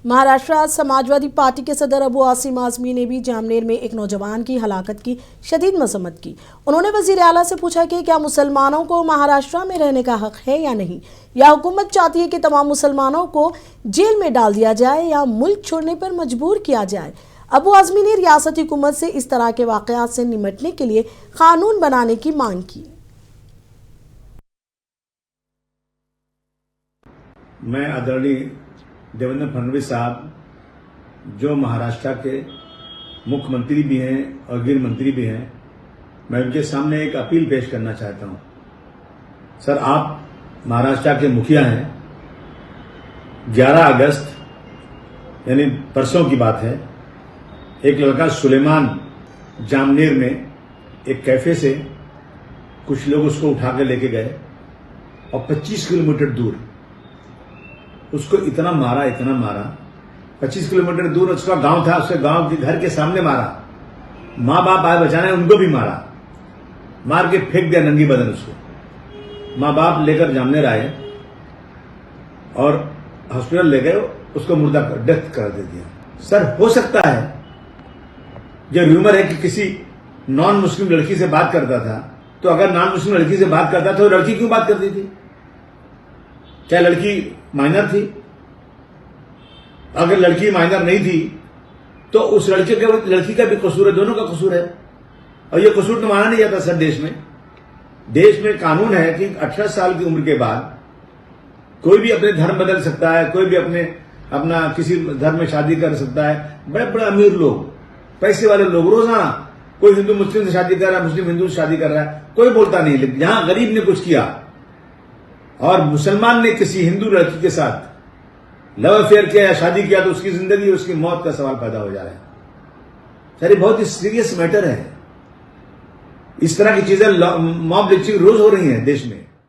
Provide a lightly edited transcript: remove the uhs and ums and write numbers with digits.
Maharashtra Samajwadi party के सदर अबू आसिम आजमी ने भी जामनेर में एक नौजवान की हलाकत की शदीद मजम्मत की। उन्होंने वजीर आला से पूछा कि क्या मुसलमानों को महाराष्ट्र में रहने का हक है या नहीं, या हुकूमत चाहती है कि तमाम मुसलमानों को जेल में डाल दिया जाए या मुल्क छोड़ने पर मजबूर किया जाए। अबू आजमी ने रियासती हुकूमत से इस तरह के वाकयात से निपटने के लिए कानून बनाने की मांग की। मैं आदरणीय देवेंद्र फडणवीस साहब जो महाराष्ट्र के मुख्यमंत्री भी हैं और गृह मंत्री भी हैं, मैं उनके सामने एक अपील पेश करना चाहता हूं। सर, आप महाराष्ट्र के मुखिया हैं। 11 अगस्त यानी परसों की बात है, एक लड़का सुलेमान जामनेर में एक कैफे से कुछ लोग उसको उठा के लेके गए और 25 किलोमीटर दूर उसको इतना मारा 25 किलोमीटर दूर उसका गांव था, उसके गांव के घर के सामने मारा। माँ बाप आए बचाने, उनको भी मार के फेंक दिया नंगी बदन उसको। माँ बाप लेकर जामनेर आए और हॉस्पिटल ले गए, उसको मुर्दा डेथ कर दे दिया। सर, हो सकता है जो र्यूमर है कि किसी नॉन मुस्लिम लड़की से बात करता था, तो अगर नॉन मुस्लिम लड़की से बात करता तो लड़की क्यों बात करती थी? क्या लड़की माइनर थी? अगर लड़की माइनर नहीं थी तो उस लड़की का भी कसूर है, दोनों का कसूर है। और ये कसूर तो माना नहीं जाता सर। देश में कानून है कि 18 साल की उम्र के बाद कोई भी अपने धर्म बदल सकता है, कोई भी अपना किसी धर्म में शादी कर सकता है। बड़े बड़े अमीर लोग, पैसे वाले लोग, रोजाना कोई हिंदू मुस्लिम से शादी कर रहा है, मुस्लिम हिंदू से शादी कर रहा है, कोई बोलता नहीं। लेकिन जहां गरीब ने कुछ किया और मुसलमान ने किसी हिंदू लड़की के साथ लव अफेयर किया या शादी किया, तो उसकी जिंदगी, उसकी मौत का सवाल पैदा हो जा रहा है। सर, ये बहुत ही सीरियस मैटर है। इस तरह की चीजें मॉब लिंचिंग रोज हो रही है देश में।